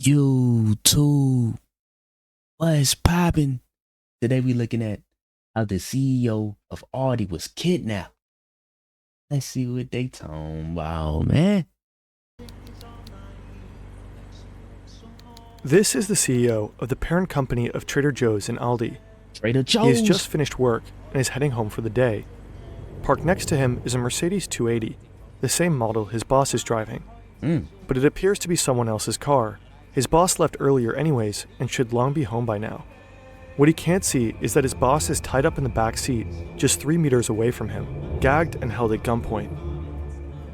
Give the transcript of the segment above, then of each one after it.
YouTube, what's poppin'? Today we looking at how the CEO of Aldi was kidnapped. Let's see what they talking about, man. This is the CEO of the parent company of Trader Joe's and Aldi. Trader Joe's. He has just finished work and is heading home for the day. Parked next to him is a Mercedes 280, the same model his boss is driving. But it appears to be someone else's car. His boss left earlier anyways and should long be home by now. What he can't see is that his boss is tied up in the back seat, just 3 meters away from him, gagged and held at gunpoint.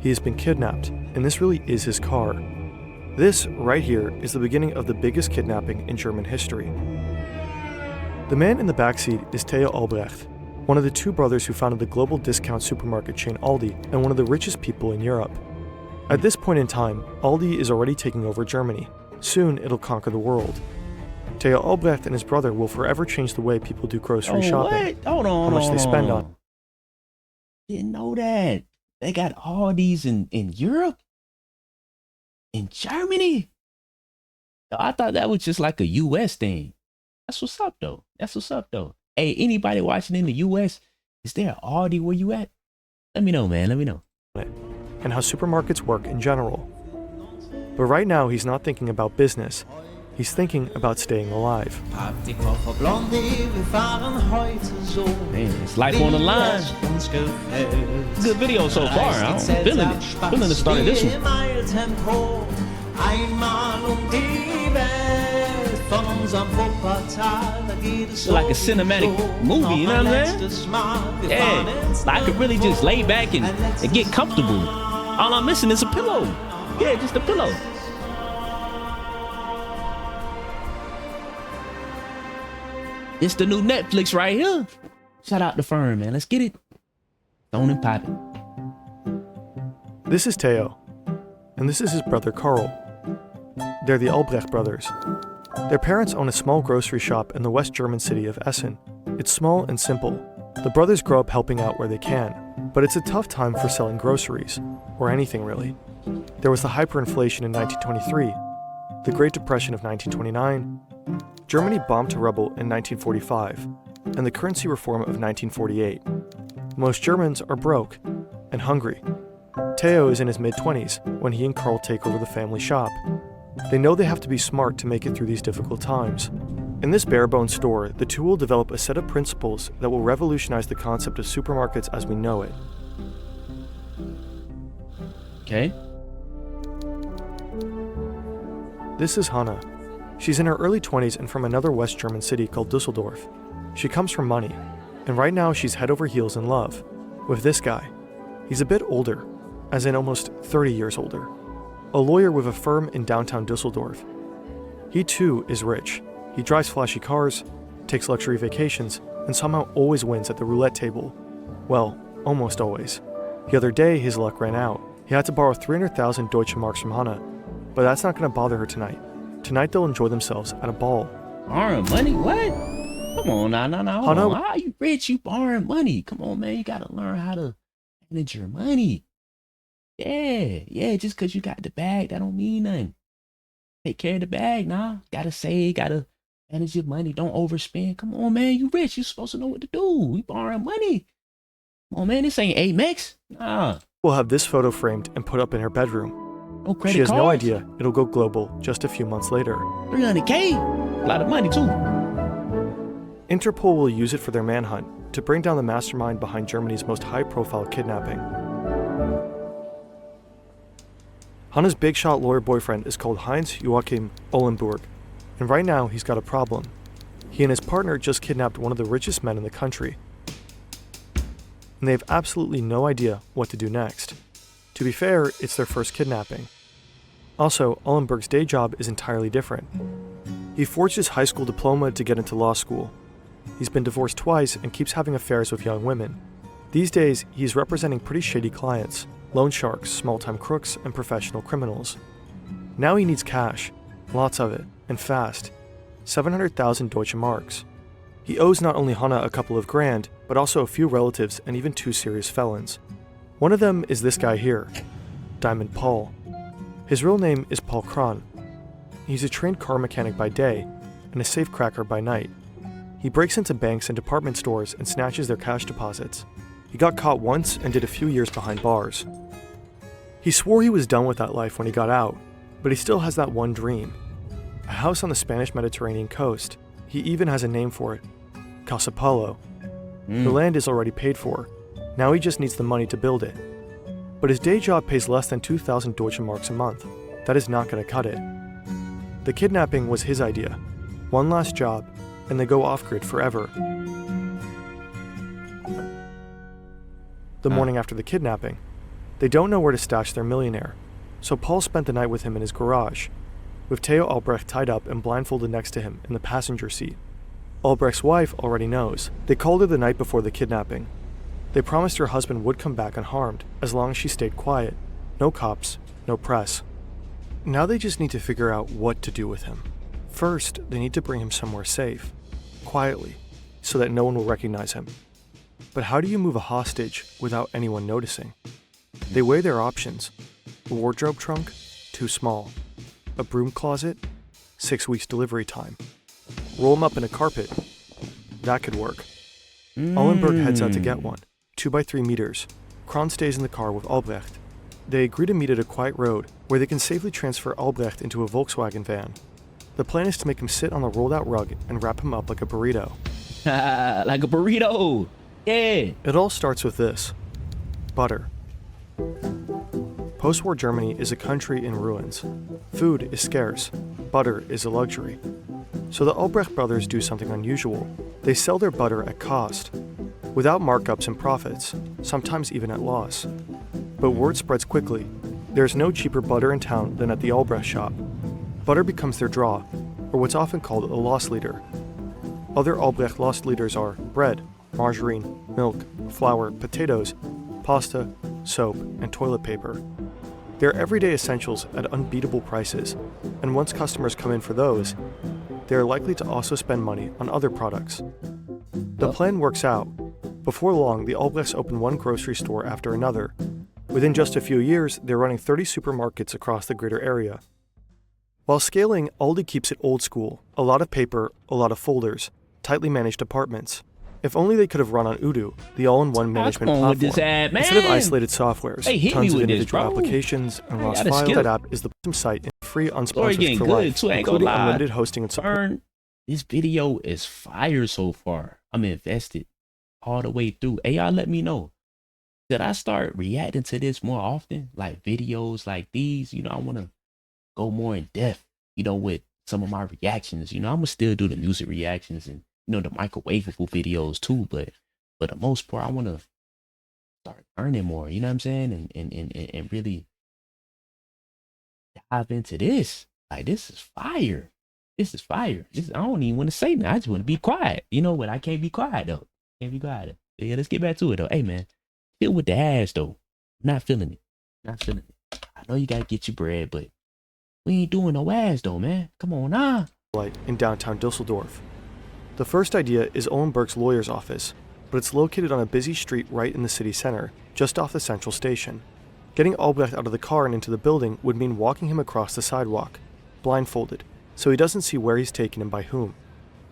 He has been kidnapped, and this really is his car. This, right here, is the beginning of the biggest kidnapping in German history. The man in the backseat is Theo Albrecht, one of the two brothers who founded the global discount supermarket chain Aldi and one of the richest people in Europe. At this point in time, Aldi is already taking over Germany. Soon, it'll conquer the world. Theo Albrecht and his brother will forever change the way people do grocery shopping. What? Hold on, how much they spend on. Didn't know that. They got Aldis in Europe? In Germany? I thought that was just like a US thing. That's what's up though. Hey, anybody watching in the US, is there an Aldi where you at? Let me know, man. Let me know. And how supermarkets work in general. But right now, he's not thinking about business. He's thinking about staying alive. Man, it's life on the line. Good video so far. I'm feeling it. Feeling the start of this one. It's like a cinematic movie, you know what I'm saying? Yeah, I could really just lay back and get comfortable. All I'm missing is a pillow. Yeah, just a pillow. It's the new Netflix right here. Shout out to Fern, man. Let's get it. Stone and poppin'. This is Theo, and this is his brother Karl. They're the Albrecht brothers. Their parents own a small grocery shop in the West German city of Essen. It's small and simple. The brothers grow up helping out where they can, but it's a tough time for selling groceries, or anything really. There was the hyperinflation in 1923, the Great Depression of 1929, Germany bombed to rubble in 1945, and the currency reform of 1948. Most Germans are broke and hungry. Theo is in his mid-20s when he and Karl take over the family shop. They know they have to be smart to make it through these difficult times. In this bare-bones store, the two will develop a set of principles that will revolutionize the concept of supermarkets as we know it. Okay. This is Hannah. She's in her early 20s and from another West German city called Dusseldorf. She comes from money, and right now she's head over heels in love with this guy. He's a bit older, as in almost 30 years older. A lawyer with a firm in downtown Dusseldorf. He too is rich. He drives flashy cars, takes luxury vacations, and somehow always wins at the roulette table. Well, almost always. The other day, his luck ran out. He had to borrow 300,000 Deutsche Marks from Hannah, but that's not going to bother her tonight. Tonight they'll enjoy themselves at a ball. Borrowing money? What? Come on now. Hold Hannah, on. How you rich? You borrowing money? Come on, man. You gotta learn how to manage your money. Yeah. Just cause you got the bag, that don't mean nothing. Take care of the bag, nah. Gotta save, gotta manage your money. Don't overspend. Come on, man. You rich. You supposed to know what to do. You borrowing money. Come on, man. This ain't Amex. Nah. We'll have this photo framed and put up in her bedroom. No credit She has cards? no idea it'll go global just a few months later. 300K? A lot of money, too. Interpol will use it for their manhunt to bring down the mastermind behind Germany's most high-profile kidnapping. Hannah's big shot lawyer boyfriend is called Heinz Joachim Ohlenburg, and right now he's got a problem. He and his partner just kidnapped one of the richest men in the country, and they have absolutely no idea what to do next. To be fair, it's their first kidnapping. Also, Ohlenburg's day job is entirely different. He forged his high school diploma to get into law school. He's been divorced twice and keeps having affairs with young women. These days, he's representing pretty shady clients, loan sharks, small-time crooks, and professional criminals. Now he needs cash, lots of it, and fast. 700,000 Deutsche Marks. He owes not only Hannah a couple of grand, but also a few relatives and even 2 serious felons. One of them is this guy here, Diamond Paul. His real name is Paul Kron. He's a trained car mechanic by day and a safecracker by night. He breaks into banks and department stores and snatches their cash deposits. He got caught once and did a few years behind bars. He swore he was done with that life when he got out, but he still has that one dream. A house on the Spanish Mediterranean coast. He even has a name for it. Casa Paulo. The land is already paid for. Now he just needs the money to build it. But his day job pays less than 2,000 Deutsche Marks a month. That is not going to cut it. The kidnapping was his idea. One last job, and they go off-grid forever. The morning after the kidnapping, they don't know where to stash their millionaire, so Paul spent the night with him in his garage, with Theo Albrecht tied up and blindfolded next to him in the passenger seat. Albrecht's wife already knows. They called her the night before the kidnapping. They promised her husband would come back unharmed as long as she stayed quiet. No cops, no press. Now they just need to figure out what to do with him. First, they need to bring him somewhere safe, quietly, so that no one will recognize him. But how do you move a hostage without anyone noticing? They weigh their options. A wardrobe trunk? Too small. A broom closet? 6 weeks delivery time. Roll him up in a carpet? That could work. Ullenberg heads out to get one, 2 by 3 meters. Kron stays in the car with Albrecht. They agree to meet at a quiet road where they can safely transfer Albrecht into a Volkswagen van. The plan is to make him sit on the rolled-out rug and wrap him up like a burrito. Like a burrito! Yeah! It all starts with this. Butter. Post-war Germany is a country in ruins. Food is scarce. Butter is a luxury. So the Albrecht brothers do something unusual. They sell their butter at cost, without markups and profits, sometimes even at loss. But word spreads quickly. There's no cheaper butter in town than at the Albrecht shop. Butter becomes their draw, or what's often called a loss leader. Other Albrecht loss leaders are bread, margarine, milk, flour, potatoes, pasta, soap, and toilet paper. They're everyday essentials at unbeatable prices, and once customers come in for those, they are likely to also spend money on other products. The plan works out. Before long, the Albrechts open one grocery store after another. Within just a few years, they're running 30 supermarkets across the greater area. While scaling, Aldi keeps it old school. A lot of paper, a lot of folders, tightly managed apartments. If only they could have run on Odoo, the all-in-one management platform. Instead of isolated softwares, tons of individual applications, and lost files. That app is the site in free unsponsored for life, including unlimited hosting and support. This video is fire so far. I'm invested all the way through. Hey, y'all let me know. Did I start reacting to this more often? Like videos like these? You know, I want to go more in depth, you know, with some of my reactions. You know, I'm going to still do the music reactions and, you know, the microwavable videos too. But for the most part, I want to start learning more, you know what I'm saying? And really dive into this. Like, this is fire. This is fire. I don't even want to say nothing. I just want to be quiet. You know what? I can't be quiet though. Can't be quiet. Yeah, let's get back to it though. Hey man, feel with the ass though. Not feeling it. Not feeling it. I know you gotta get your bread, but we ain't doing no ass though, man. Come on now. In downtown Dusseldorf. The first idea is Ullenberg's lawyer's office, but it's located on a busy street right in the city center, just off the central station. Getting Albrecht out of the car and into the building would mean walking him across the sidewalk, blindfolded, so he doesn't see where he's taken and by whom.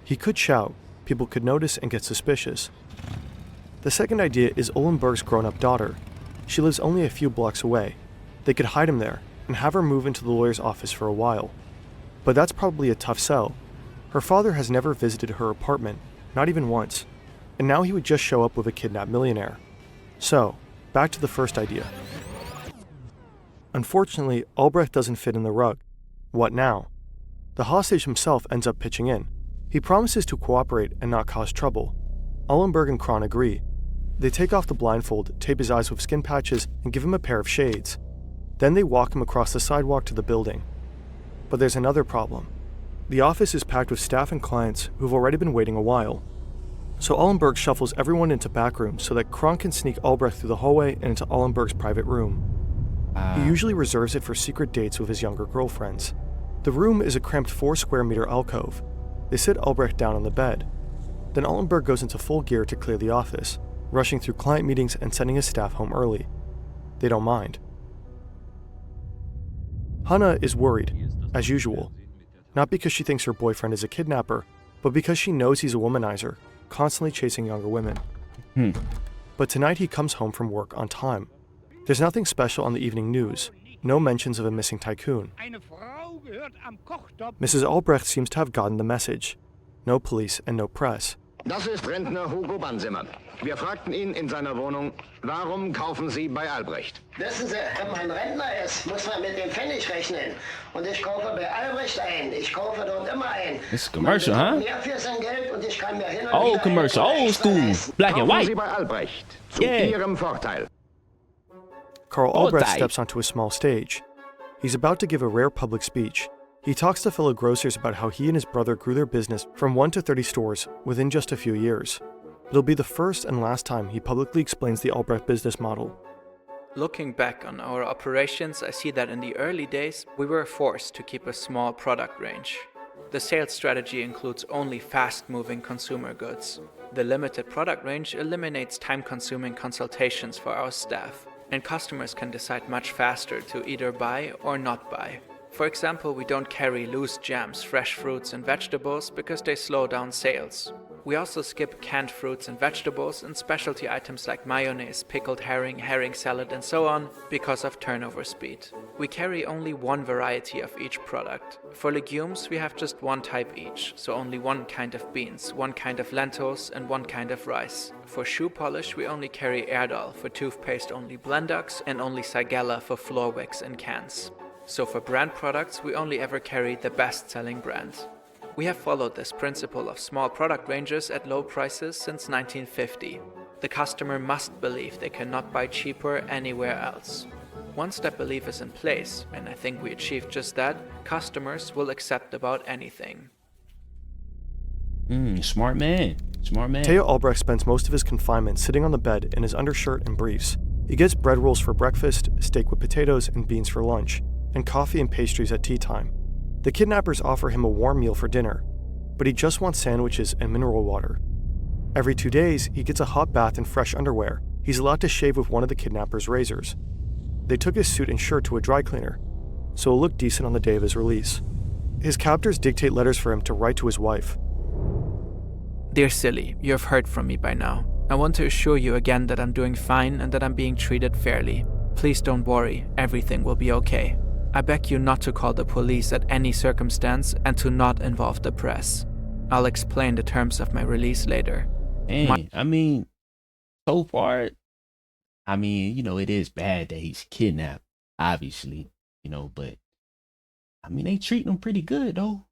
He could shout, people could notice and get suspicious. The second idea is Ullenberg's grown-up daughter. She lives only a few blocks away. They could hide him there and have her move into the lawyer's office for a while. But that's probably a tough sell. Her father has never visited her apartment, not even once, and now he would just show up with a kidnapped millionaire. So, back to the first idea. Unfortunately, Albrecht doesn't fit in the rug. What now? The hostage himself ends up pitching in. He promises to cooperate and not cause trouble. Ullenberg and Kron agree. They take off the blindfold, tape his eyes with skin patches, and give him a pair of shades. Then they walk him across the sidewalk to the building. But there's another problem. The office is packed with staff and clients who've already been waiting a while. So Ullenberg shuffles everyone into back rooms so that Kron can sneak Albrecht through the hallway and into Ullenberg's private room. He usually reserves it for secret dates with his younger girlfriends. The room is a cramped 4-square-meter alcove. They sit Albrecht down on the bed. Then Ullenberg goes into full gear to clear the office, rushing through client meetings and sending his staff home early. They don't mind. Hanna is worried, as usual. not because she thinks her boyfriend is a kidnapper, but because she knows he's a womanizer, constantly chasing younger women. But tonight he comes home from work on time. There's nothing special on the evening news, no mentions of a missing tycoon. Mrs. Albrecht seems to have gotten the message. No police and no press. Das ist Rentner Hugo Bansimmer. Wir fragten ihn in seiner Wohnung, warum kaufen Sie bei Albrecht? Wissen Sie, wenn man Rentner ist, muss man mit dem Pfennig rechnen. Und ich kaufe bei Albrecht ein. Ich kaufe dort immer ein. This is commercial, huh? Mehr für sein Geld und ich kann mir hin und Old wieder commercial, einen old school, leisten. black and Kaufen Sie white. bei Albrecht. Zu Yeah. Ihrem Vorteil. Carl Albrecht Vorteil. steps onto a small stage. He's about to give a rare public speech. He talks to fellow grocers about how he and his brother grew their business from 1 to 30 stores within just a few years. It'll be the first and last time he publicly explains the Albrecht business model. Looking back on our operations, I see that in the early days, we were forced to keep a small product range. The sales strategy includes only fast-moving consumer goods. The limited product range eliminates time-consuming consultations for our staff, and customers can decide much faster to either buy or not buy. For example, we don't carry loose jams, fresh fruits and vegetables because they slow down sales. We also skip canned fruits and vegetables and specialty items like mayonnaise, pickled herring, herring salad and so on because of turnover speed. We carry only one variety of each product. For legumes, we have just one type each, so only one kind of beans, one kind of lentils and one kind of rice. For shoe polish, we only carry Erdal, for toothpaste only Blendux and only Sigella for floor wicks and cans. So for brand products, we only ever carry the best-selling brand. We have followed this principle of small product ranges at low prices since 1950. The customer must believe they cannot buy cheaper anywhere else. Once that belief is in place, and I think we achieved just that, customers will accept about anything. Smart man. Smart man. Theo Albrecht spends most of his confinement sitting on the bed in his undershirt and briefs. He gets bread rolls for breakfast, steak with potatoes and beans for lunch, and coffee and pastries at tea time. The kidnappers offer him a warm meal for dinner, but he just wants sandwiches and mineral water. Every 2 days, he gets a hot bath and fresh underwear. He's allowed to shave with one of the kidnappers' razors. They took his suit and shirt to a dry cleaner, so it'll look decent on the day of his release. His captors dictate letters for him to write to his wife. Dear Silly, you have heard from me by now. I want to assure you again that I'm doing fine and that I'm being treated fairly. Please don't worry, everything will be okay. I beg you not to call the police at any circumstance and to not involve the press. I'll explain the terms of my release later. And I mean, so far, I mean, you know, it is bad that he's kidnapped, obviously, you know, but I mean, they treat him pretty good though.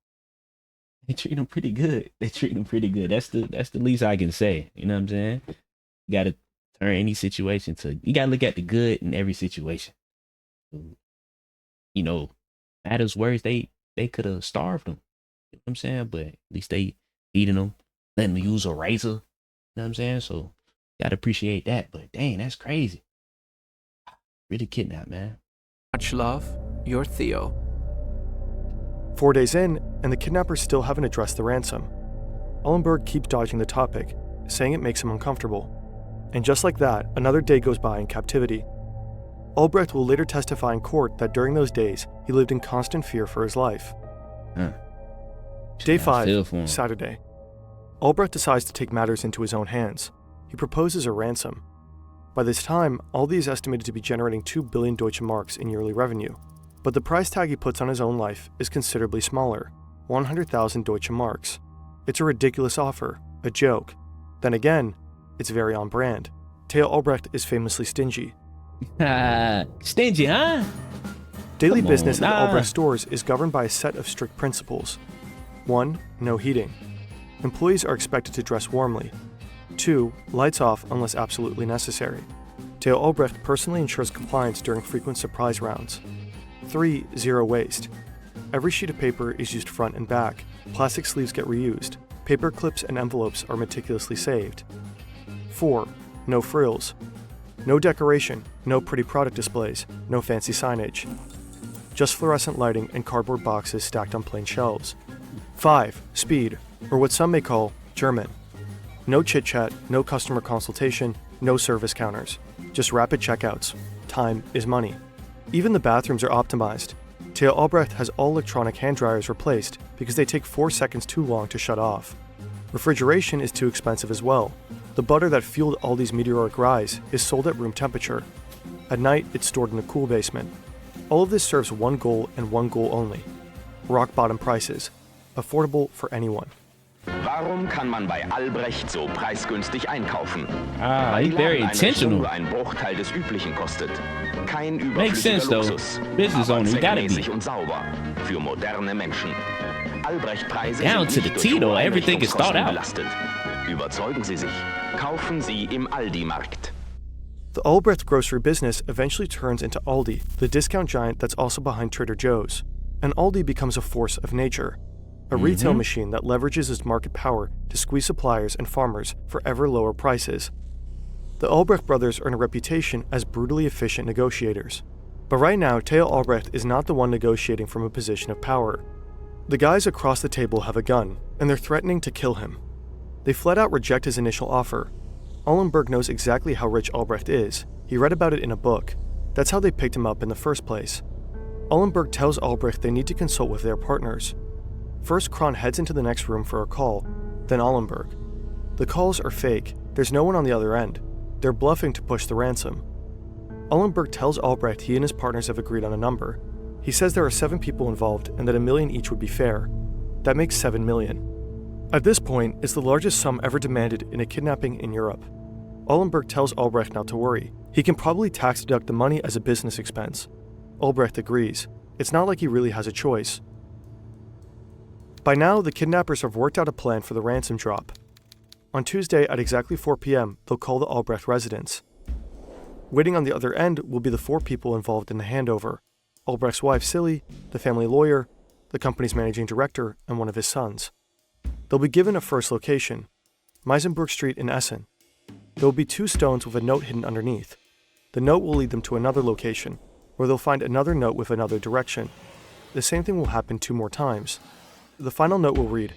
They treat him pretty good. They treat him pretty good. That's the least I can say. You know what I'm saying? You gotta turn any situation you gotta look at the good in every situation. You know, matters worse, they could have starved him. You know what I'm saying? But at least they feeding him, letting him use a razor. You know what I'm saying? So gotta appreciate that. But dang, that's crazy. Really kidnapped, man. Much love, your Theo. 4 days in, and the kidnappers still haven't addressed the ransom. Ullenberg keeps dodging the topic, saying it makes him uncomfortable. And just like that, another day goes by in captivity. Albrecht will later testify in court that during those days, he lived in constant fear for his life. Day I 5, feel for him. Saturday. Albrecht decides to take matters into his own hands. He proposes a ransom. By this time, Aldi is estimated to be generating 2 billion Deutsche Marks in yearly revenue. But the price tag he puts on his own life is considerably smaller, 100,000 Deutsche Marks. It's a ridiculous offer, a joke. Then again, it's very on brand. Theo Albrecht is famously stingy. Stingy, huh? Daily Come business on, at the nah. Albrecht stores is governed by a set of strict principles. 1. No heating. Employees are expected to dress warmly. 2. Lights off unless absolutely necessary. Theo Albrecht personally ensures compliance during frequent surprise rounds. 3. Zero waste. Every sheet of paper is used front and back. Plastic sleeves get reused. Paper clips and envelopes are meticulously saved. 4. No frills. No decoration, no pretty product displays, no fancy signage. Just fluorescent lighting and cardboard boxes stacked on plain shelves. 5. Speed, or what some may call German. No chit-chat, no customer consultation, no service counters. Just rapid checkouts. Time is money. Even the bathrooms are optimized. Theo Albrecht has all electronic hand dryers replaced because they take 4 seconds too long to shut off. Refrigeration is too expensive as well. The butter that fueled Aldi's meteoric rise is sold at room temperature. At night, it's stored in a cool basement. All of this serves one goal and one goal only: rock-bottom prices, affordable for anyone. Warum kann man bei Albrecht so preisgünstig einkaufen? Ah, Weil he's die very Ladeneinrichtung intentional. nur einen Bruchteil des Üblichen kostet. Kein Makes sense, überflüssiger though. Luxus, Business aber owner, you gotta be. zweckmäßig und sauber. Für moderne Menschen. Albrecht-Preise Down sind to the nicht durch T, hohe though. Everything is thought Einrichtungskosten out. belastet. Überzeugen Sie sich. Kaufen Sie im Aldi-Markt. The Albrecht grocery business eventually turns into Aldi, the discount giant that's also behind Trader Joe's. And Aldi becomes a force of nature, a retail machine that leverages its market power to squeeze suppliers and farmers for ever lower prices. The Albrecht brothers earn a reputation as brutally efficient negotiators. But right now, Theo Albrecht is not the one negotiating from a position of power. The guys across the table have a gun, and they're threatening to kill him. They flat out reject his initial offer. Allenberg knows exactly how rich Albrecht is. He read about it in a book. That's how they picked him up in the first place. Allenberg tells Albrecht they need to consult with their partners. First, Kron heads into the next room for a call, then Allenberg. The calls are fake. There's no one on the other end. They're bluffing to push the ransom. Allenberg tells Albrecht he and his partners have agreed on a number. He says there are 7 people involved and that $1 million each would be fair. That makes $7 million. At this point, it's the largest sum ever demanded in a kidnapping in Europe. Allenberg tells Albrecht not to worry. He can probably tax deduct the money as a business expense. Albrecht agrees. It's not like he really has a choice. By now, the kidnappers have worked out a plan for the ransom drop. On Tuesday at exactly 4 p.m., they'll call the Albrecht residence. Waiting on the other end will be the 4 people involved in the handover: Albrecht's wife, Silly, the family lawyer, the company's managing director, and one of his sons. They'll be given a first location, Meisenberg Street in Essen. There will be 2 stones with a note hidden underneath. The note will lead them to another location, where they'll find another note with another direction. The same thing will happen 2 more times. The final note will read,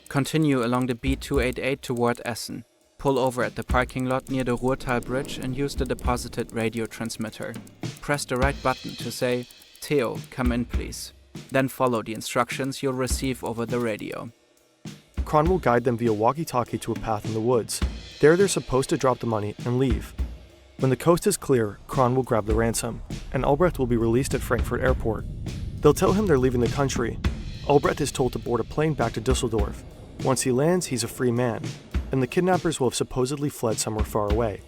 Continue along the B288 toward Essen. Pull over at the parking lot near the Ruhrtal Bridge and use the deposited radio transmitter. Press the right button to say, Theo, come in please. Then follow the instructions you'll receive over the radio. Kron will guide them via walkie-talkie to a path in the woods. There they're supposed to drop the money and leave. When the coast is clear, Kron will grab the ransom, and Albrecht will be released at Frankfurt Airport. They'll tell him they're leaving the country. Albrecht is told to board a plane back to Dusseldorf. Once he lands, he's a free man, and the kidnappers will have supposedly fled somewhere far away.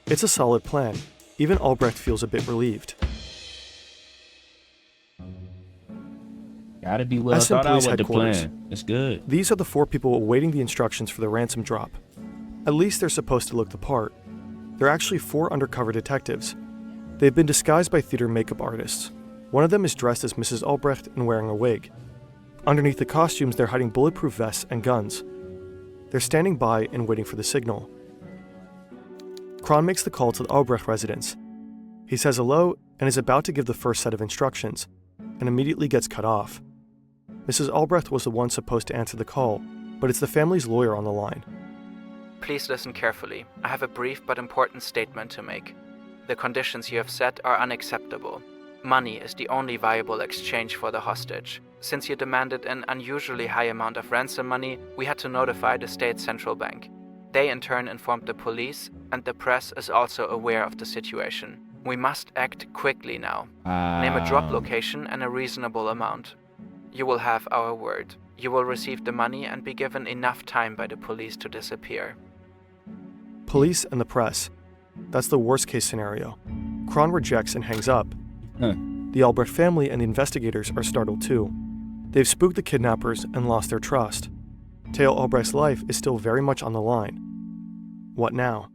It's a solid plan. Even Albrecht feels a bit relieved. Gotta be well Essen thought out Police with the Headquarters. plan. It's good. These are the 4 people awaiting the instructions for the ransom drop. At least they're supposed to look the part. They're actually 4 undercover detectives. They've been disguised by theater makeup artists. One of them is dressed as Mrs. Albrecht and wearing a wig. Underneath the costumes, they're hiding bulletproof vests and guns. They're standing by and waiting for the signal. Kron makes the call to the Albrecht residence. He says hello and is about to give the first set of instructions, and immediately gets cut off. Mrs. Albrecht was the one supposed to answer the call, but it's the family's lawyer on the line. Please listen carefully. I have a brief but important statement to make. The conditions you have set are unacceptable. Money is the only viable exchange for the hostage. Since you demanded an unusually high amount of ransom money, we had to notify the state central bank. They in turn informed the police, and the press is also aware of the situation. We must act quickly now. Name a drop location and a reasonable amount. You will have our word. You will receive the money and be given enough time by the police to disappear. Police and the press. That's the worst case scenario. Kron rejects and hangs up. The Albrecht family and the investigators are startled too. They've spooked the kidnappers and lost their trust. Theo Albrecht's life is still very much on the line. What now?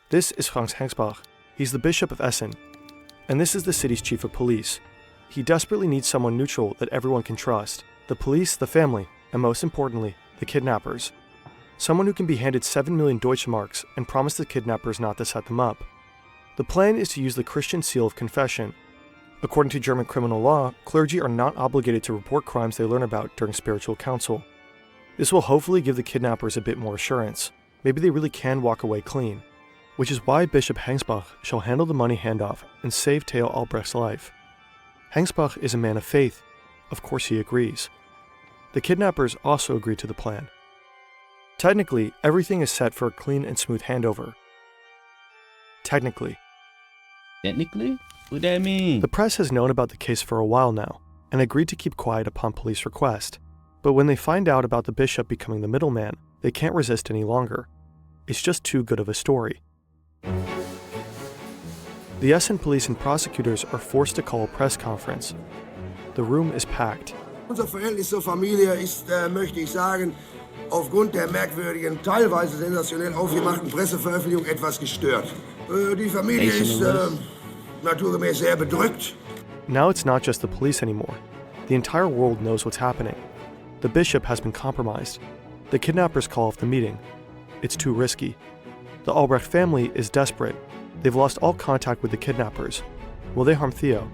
This is Franz Hengsbach. He's the Bishop of Essen, and this is the city's chief of police. He desperately needs someone neutral that everyone can trust. The police, the family, and most importantly, the kidnappers. Someone who can be handed 7 million Deutschmarks and promise the kidnappers not to set them up. The plan is to use the Christian seal of confession. According to German criminal law, clergy are not obligated to report crimes they learn about during spiritual counsel. This will hopefully give the kidnappers a bit more assurance. Maybe they really can walk away clean. Which is why Bishop Hengsbach shall handle the money handoff and save Theo Albrecht's life. Hengsbach is a man of faith. of course he agrees. The kidnappers also agree to the plan. Technically, everything is set for a clean and smooth handover. Technically. What that mean? The press has known about the case for a while now and agreed to keep quiet upon police request. But when they find out about the bishop becoming the middleman, they can't resist any longer. It's just too good of a story. The Essen police and prosecutors are forced to call a press conference. The room is packed. Unser Verhältnis zur Familie ist, möchte ich sagen, aufgrund der merkwürdigen, teilweise sensationell aufgemachten Presseveröffentlichung etwas gestört. Die Familie ist naturgemäß sehr bedrückt. Now it's not just the police anymore. The entire world knows what's happening. The bishop has been compromised. The kidnappers call off the meeting. It's too risky. The Albrecht family is desperate. They've lost all contact with the kidnappers. Will they harm Theo?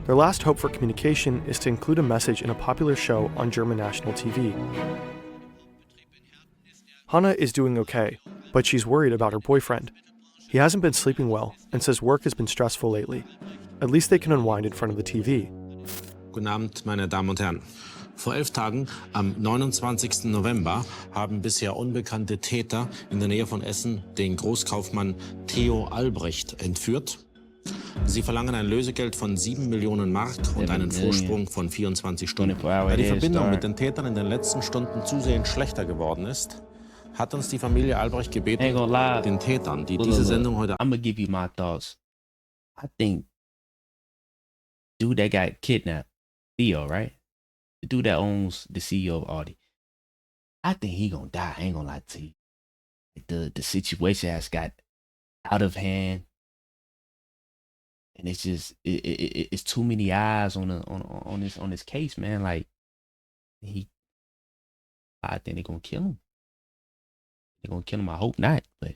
Their last hope for communication is to include a message in a popular show on German national TV. Hannah is doing okay, but she's worried about her boyfriend. He hasn't been sleeping well and says work has been stressful lately. At least they can unwind in front of the TV. Guten Abend, meine Damen und Herren. Vor 11 Tagen, am 29. November, haben bisher unbekannte Täter in der Nähe von Essen den Großkaufmann Theo Albrecht entführt. Sie verlangen ein Lösegeld von 7 Millionen Mark und einen Vorsprung von 24 Stunden. Da die Verbindung mit den Tätern in den letzten Stunden zusehends schlechter geworden ist, hat uns die Familie Albrecht gebeten, den Tätern, die diese Sendung heute... I'm gonna give you my thoughts. I think dude that got kidnapped, Theo, right? The dude that owns the CEO of Aldi. I think he gonna die. I ain't gonna lie to you. The situation has got out of hand, and it's just it's too many eyes on this case, man. Like I think they're gonna kill him. They're gonna kill him. I hope not, but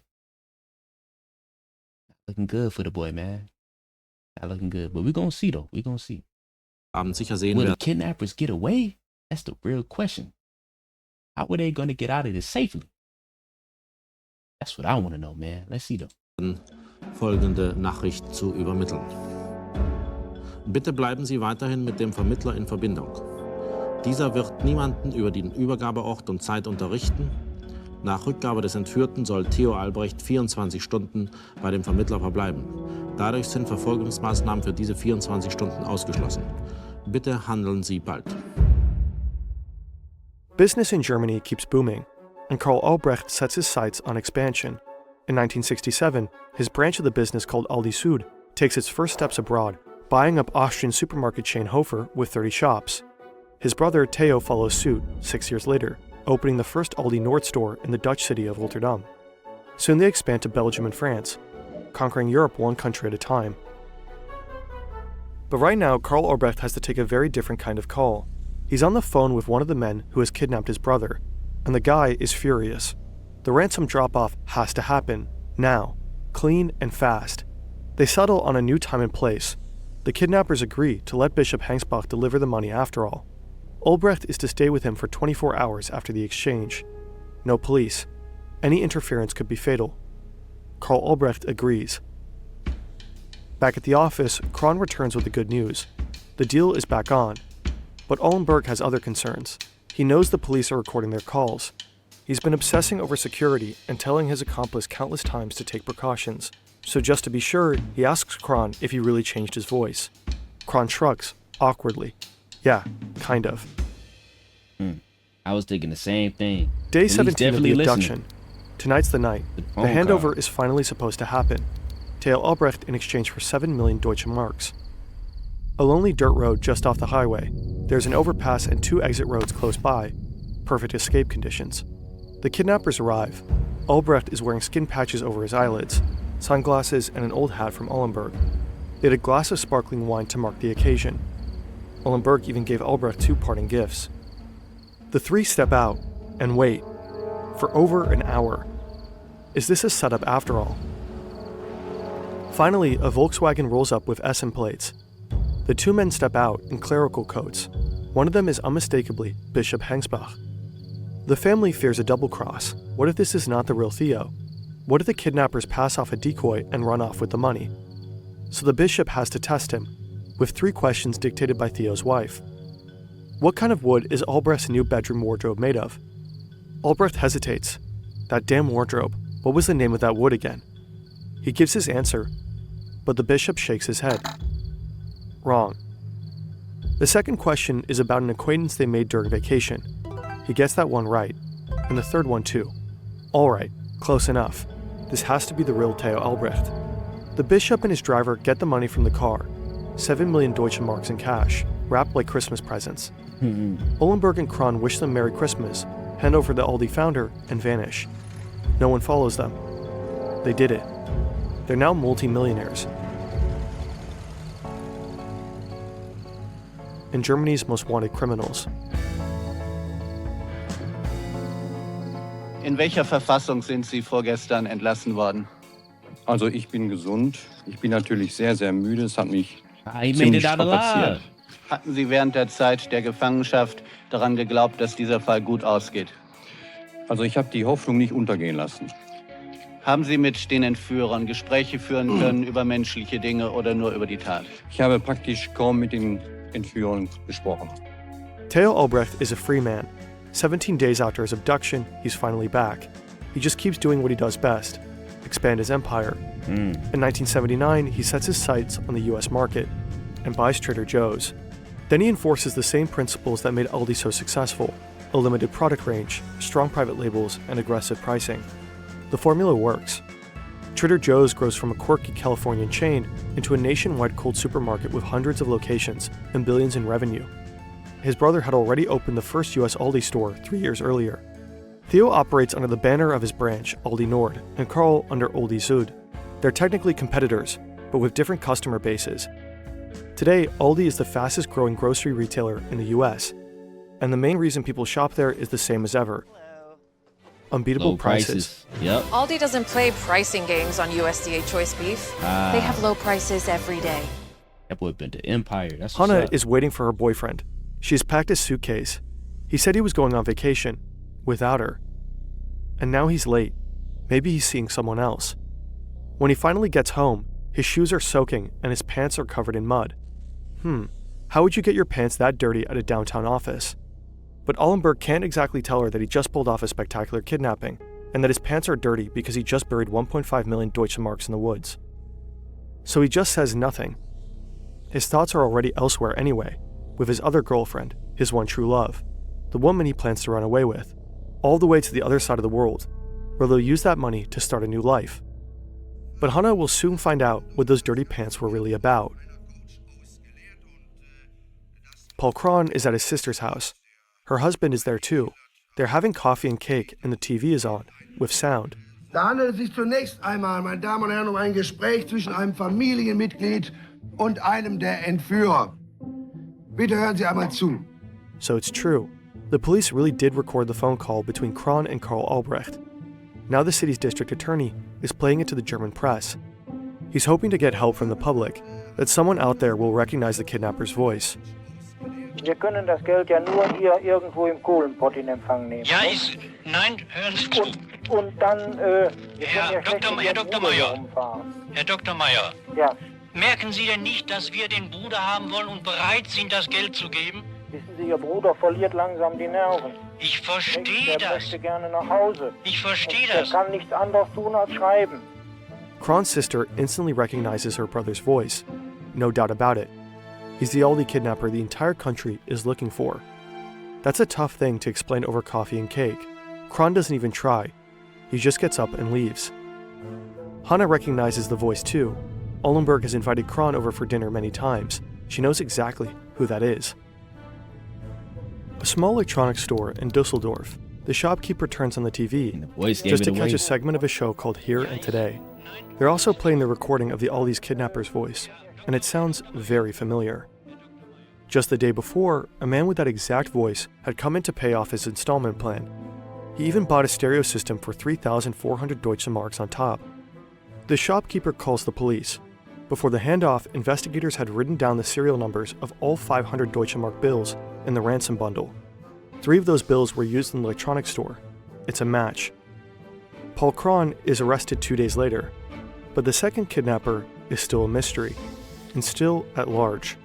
not looking good for the boy, man. Not looking good, but we're gonna see though. We're gonna see. Abend sicher sehen Will the werden. kidnappers get away? That's the real question. How are they gonna get out of this safely? That's what I want to know, man. Let's see though. Folgende Nachricht zu übermitteln. Bitte bleiben Sie weiterhin mit dem Vermittler in Verbindung. Dieser wird niemanden über den Übergabeort und Zeit unterrichten. Nach Rückgabe des Entführten soll Theo Albrecht 24 Stunden bei dem Vermittler verbleiben. Dadurch sind Verfolgungsmaßnahmen für diese 24 Stunden ausgeschlossen. Bitte handeln Sie bald. Business in Germany keeps booming, and Karl Albrecht sets his sights on expansion. In 1967, his branch of the business called Aldi Süd takes its first steps abroad, buying up Austrian supermarket chain Hofer with 30 shops. His brother Theo follows suit 6 years later, opening the first Aldi Nord store in the Dutch city of Rotterdam. Soon they expand to Belgium and France, conquering Europe one country at a time. But right now, Karl Albrecht has to take a very different kind of call. He's on the phone with one of the men who has kidnapped his brother, and the guy is furious. The ransom drop-off has to happen, now, clean and fast. They settle on a new time and place. The kidnappers agree to let Bishop Hengsbach deliver the money after all. Albrecht is to stay with him for 24 hours after the exchange. No police. Any interference could be fatal. Karl Albrecht agrees. Back at the office, Kron returns with the good news. The deal is back on. But Ollenberg has other concerns. He knows the police are recording their calls. He's been obsessing over security and telling his accomplice countless times to take precautions. So just to be sure, he asks Kron if he really changed his voice. Kron shrugs, awkwardly. Yeah, kind of. I was thinking the same thing. Day 17 of the abduction. Listening. Tonight's the night. The phone handover call. is finally supposed to happen. Theo Albrecht in exchange for 7 million Deutsche Marks. A lonely dirt road just off the highway. There's an overpass and 2 exit roads close by. Perfect escape conditions. The kidnappers arrive. Albrecht is wearing skin patches over his eyelids, sunglasses, and an old hat from Ollenberg. They had a glass of sparkling wine to mark the occasion. Ollenberg even gave Albrecht 2 parting gifts. The 3 step out and wait for over an hour. Is this a setup after all? Finally, a Volkswagen rolls up with Essen plates. The 2 men step out in clerical coats. One of them is unmistakably Bishop Hengsbach. The family fears a double cross. What if this is not the real Theo? What if the kidnappers pass off a decoy and run off with the money? So the bishop has to test him, with 3 questions dictated by Theo's wife. What kind of wood is Albrecht's new bedroom wardrobe made of? Albrecht hesitates. That damn wardrobe. What was the name of that wood again? He gives his answer, but the bishop shakes his head. Wrong. The second question is about an acquaintance they made during vacation. He gets that one right, and the third one too. All right, close enough. This has to be the real Theo Albrecht. The bishop and his driver get the money from the car, 7 million Deutsche Marks in cash, wrapped like Christmas presents. Uhlenberg and Kron wish them Merry Christmas, hand over the Aldi founder, and vanish. No one follows them. They did it. They're now multi-millionaires. And Germany's most wanted criminals. In welcher Verfassung sind Sie vorgestern entlassen worden? Also ich bin gesund. Ich bin natürlich sehr, sehr müde. Es hat mich He made ziemlich it out alive. strapaziert. Hatten Sie während der Zeit der Gefangenschaft daran geglaubt, dass dieser Fall gut ausgeht? Also ich habe die Hoffnung nicht untergehen lassen. Haben Sie mit den Entführern Gespräche führen können über menschliche Dinge oder nur über die Tat? Ich habe praktisch kaum mit den Entführern gesprochen. Theo Albrecht is a free man. 17 days after his abduction, he's finally back. He just keeps doing what he does best, expand his empire. In 1979, he sets his sights on the US market and buys Trader Joe's. Then he enforces the same principles that made Aldi so successful: a limited product range, strong private labels, and aggressive pricing. The formula works. Trader Joe's grows from a quirky Californian chain into a nationwide cold supermarket with hundreds of locations and billions in revenue. His brother had already opened the first US Aldi store 3 years earlier. Theo operates under the banner of his branch, Aldi Nord, and Karl under Aldi Süd. They're technically competitors, but with different customer bases. Today, Aldi is the fastest growing grocery retailer in the US, and the main reason people shop there is the same as ever: unbeatable Low prices. Yep. Aldi doesn't play pricing games on USDA choice beef. They have low prices every day. That boy been to Empire. That's what's Hannah up. is waiting for her boyfriend. She's packed his suitcase. He said he was going on vacation, without her. And now he's late. Maybe he's seeing someone else. When he finally gets home, his shoes are soaking and his pants are covered in mud. How would you get your pants that dirty at a downtown office? But Allenberg can't exactly tell her that he just pulled off a spectacular kidnapping, and that his pants are dirty because he just buried 1.5 million Deutsche Marks in the woods. So he just says nothing. His thoughts are already elsewhere anyway, with his other girlfriend, his one true love, the woman he plans to run away with, all the way to the other side of the world, where they'll use that money to start a new life. But Hannah will soon find out what those dirty pants were really about. Paul Kron is at his sister's house. Her husband is there too. They're having coffee and cake and the TV is on, with sound. Da handelt es sich zunächst einmal, meine Damen und Herren, um ein Gespräch zwischen einem Familienmitglied und einem der Entführer. Bitte hören Sie einmal zu. So it's true. The police really did record the phone call between Kron and Karl Albrecht. Now the city's district attorney is playing it to the German press. He's hoping to get help from the public, that someone out there will recognize the kidnapper's voice. Wir können das Geld ja nur hier irgendwo im Kohlenpott in Empfang nehmen. Ja, nein, hören Sie zu. Und dann, Herr Dr. Meyer. Herr Dr. Meyer. Ja. Merken Sie denn nicht, dass wir den Bruder haben wollen und bereit sind, das Geld zu geben? Wissen Sie, Ihr Bruder verliert langsam die Nerven. Ich verstehe das. Er möchte gerne nach Hause. Ich verstehe das. Er kann nichts anderes tun als schreiben. Kron's sister instantly recognizes her brother's voice. No doubt about it. He's the Aldi kidnapper the entire country is looking for. That's a tough thing to explain over coffee and cake. Kron doesn't even try. He just gets up and leaves. Hannah recognizes the voice too. Ollenberg has invited Kron over for dinner many times. She knows exactly who that is. A small electronics store in Dusseldorf. The shopkeeper turns on the TV just to catch a segment of a show called Here and Today. They're also playing the recording of the Aldi's kidnapper's voice, and it sounds very familiar. Just the day before, a man with that exact voice had come in to pay off his installment plan. He even bought a stereo system for 3,400 Deutsche Marks on top. The shopkeeper calls the police. Before the handoff, investigators had written down the serial numbers of all 500 Deutsche Mark bills in the ransom bundle. 3 of those bills were used in the electronics store. It's a match. Paul Kron is arrested 2 days later, but the second kidnapper is still a mystery, and still at large.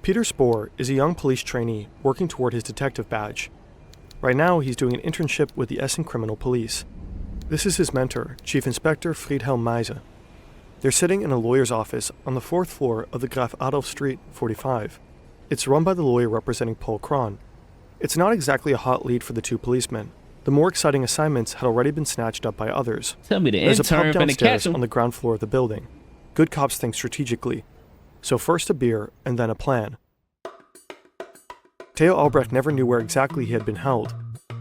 Peter Spohr is a young police trainee working toward his detective badge. Right now, he's doing an internship with the Essen Criminal Police. This is his mentor, Chief Inspector Friedhelm Meise. They're sitting in a lawyer's office on the 4th floor of the Graf Adolf Street 45. It's run by the lawyer representing Paul Kron. It's not exactly a hot lead for the two policemen. The more exciting assignments had already been snatched up by others. Tell me the There's a intern pub finna catch downstairs him. on the ground floor of the building. Good cops think strategically. So first a beer, and then a plan. Theo Albrecht never knew where exactly he had been held,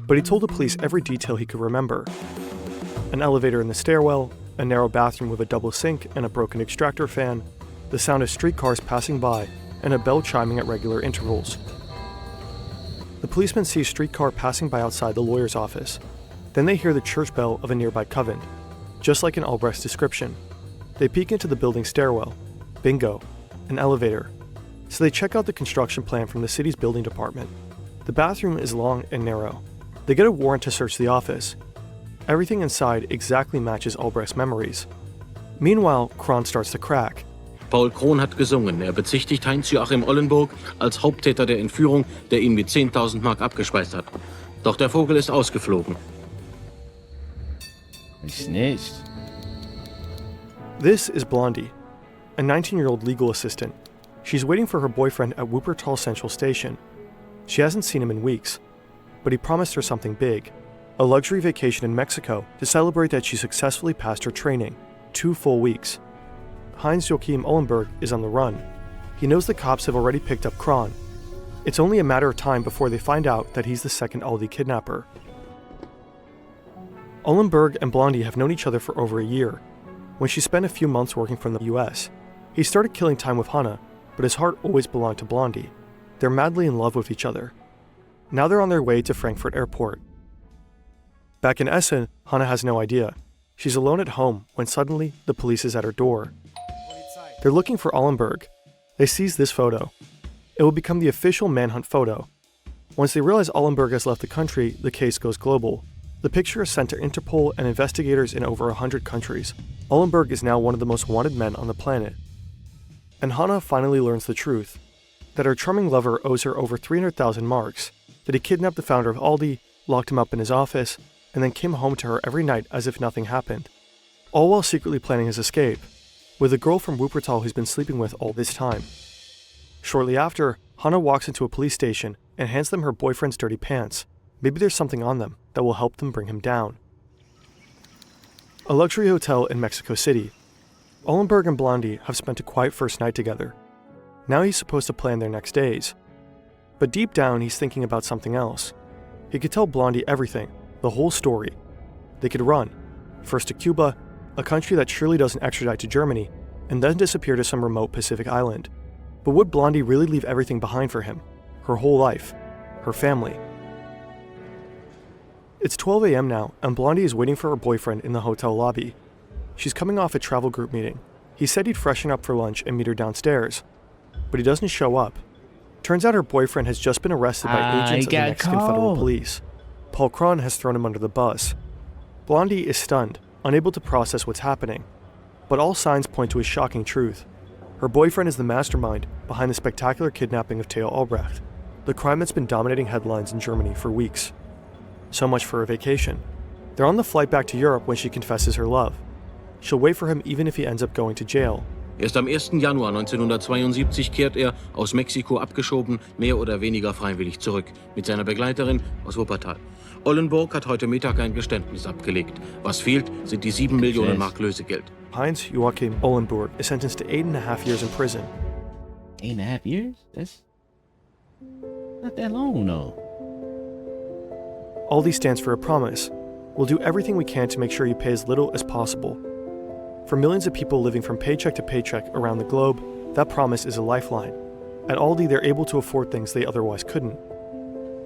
but he told the police every detail he could remember. An elevator in the stairwell, a narrow bathroom with a double sink and a broken extractor fan, the sound of streetcars passing by, and a bell chiming at regular intervals. The policemen see a streetcar passing by outside the lawyer's office. Then they hear the church bell of a nearby convent, just like in Albrecht's description. They peek into the building stairwell. Bingo, an elevator. So they check out the construction plan from the city's building department. The bathroom is long and narrow. They get a warrant to search the office. Everything inside exactly matches Albrecht's memories. Meanwhile, Kron starts to crack. Paul Kron hat gesungen. Bezichtigt Heinz-Joachim Ollenburg als Haupttäter der Entführung, der ihn mit 10.000 Mark abgespeist hat. Doch der Vogel ist ausgeflogen. He snitched. This is Blondie, a 19-year-old legal assistant. She's waiting for her boyfriend at Wuppertal Central Station. She hasn't seen him in weeks, but he promised her something big, a luxury vacation in Mexico to celebrate that she successfully passed her training, 2 full weeks. Heinz-Joachim Ollenburg is on the run. He knows the cops have already picked up Kron. It's only a matter of time before they find out that he's the second Aldi kidnapper. Ollenburg and Blondie have known each other for over a year. When she spent a few months working from the US, he started killing time with Hannah, but his heart always belonged to Blondie. They're madly in love with each other. Now they're on their way to Frankfurt Airport. Back in Essen, Hannah has no idea. She's alone at home when suddenly the police is at her door. They're looking for Ollenburg. They seize this photo. It will become the official manhunt photo. Once they realize Ollenburg has left the country, the case goes global. The picture is sent to Interpol and investigators in over 100 countries. Ollenburg is now one of the most wanted men on the planet. And Hannah finally learns the truth, that her charming lover owes her over 300,000 marks, that he kidnapped the founder of Aldi, locked him up in his office, and then came home to her every night as if nothing happened, all while secretly planning his escape, with a girl from Wuppertal he's been sleeping with all this time. Shortly after, Hannah walks into a police station and hands them her boyfriend's dirty pants. Maybe there's something on them that will help them bring him down. A luxury hotel in Mexico City. Ollenburg and Blondie have spent a quiet first night together. Now he's supposed to plan their next days. But deep down, he's thinking about something else. He could tell Blondie everything, the whole story. They could run, first to Cuba, a country that surely doesn't extradite to Germany, and then disappear to some remote Pacific island. But would Blondie really leave everything behind for him? Her whole life, her family. It's 12 a.m. now, and Blondie is waiting for her boyfriend in the hotel lobby. She's coming off a travel group meeting. He said he'd freshen up for lunch and meet her downstairs, but he doesn't show up. Turns out her boyfriend has just been arrested by agents of the Mexican Federal Police. Paul Kron has thrown him under the bus. Blondie is stunned, unable to process what's happening, but all signs point to a shocking truth. Her boyfriend is the mastermind behind the spectacular kidnapping of Theo Albrecht, the crime that's been dominating headlines in Germany for weeks. So much for a vacation. They're on the flight back to Europe when she confesses her love. She'll wait for him even if he ends up going to jail. Erst am 1. Januar 1972 kehrt aus Mexiko abgeschoben, mehr oder weniger freiwillig zurück, mit seiner Begleiterin aus Wuppertal. Ollenburg hat heute Mittag ein Geständnis abgelegt. Was fehlt, sind die 7 Millionen Mark Lösegeld. Heinz-Joachim Ollenburg is sentenced to 8.5 years in prison. 8.5 years? That's not that long, though. Aldi stands for a promise. We'll do everything we can to make sure you pay as little as possible. For millions of people living from paycheck to paycheck around the globe, that promise is a lifeline. At Aldi, they're able to afford things they otherwise couldn't.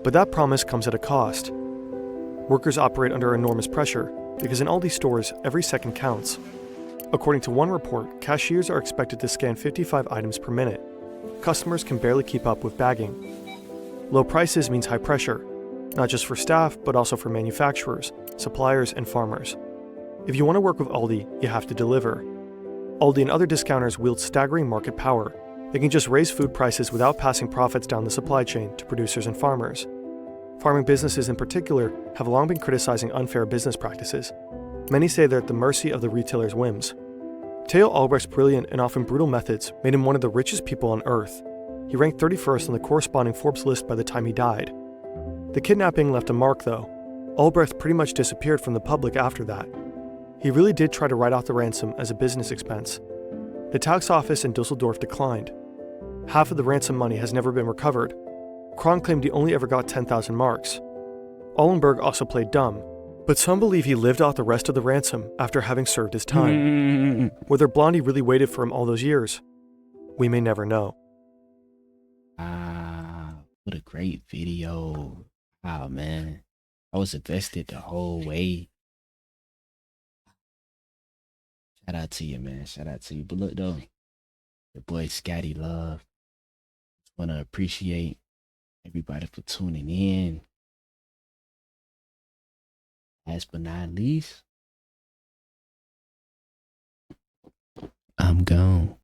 But that promise comes at a cost. Workers operate under enormous pressure because in Aldi stores, every second counts. According to one report, cashiers are expected to scan 55 items per minute. Customers can barely keep up with bagging. Low prices means high pressure, not just for staff, but also for manufacturers, suppliers, and farmers. If you want to work with Aldi, you have to deliver. Aldi and other discounters wield staggering market power, They can just raise food prices without passing profits down the supply chain to producers and farmers. Farming businesses in particular have long been criticizing unfair business practices. Many say they're at the mercy of the retailer's whims. Theo Albrecht's brilliant and often brutal methods made him one of the richest people on earth. He ranked 31st on the corresponding Forbes list by the time he died. The kidnapping left a mark, though. Albrecht pretty much disappeared from the public after that. He really did try to write off the ransom as a business expense. The tax office in Dusseldorf declined. Half of the ransom money has never been recovered. Kron claimed he only ever got 10,000 marks. Ollenburg also played dumb, but some believe he lived off the rest of the ransom after having served his time. Whether Blondie really waited for him all those years, we may never know. What a great video. Wow, man. I was invested the whole way. Shout out to you, man. Shout out to you. But look, though, your boy Scotty Love. Just want to appreciate everybody for tuning in. Last but not least, I'm gone.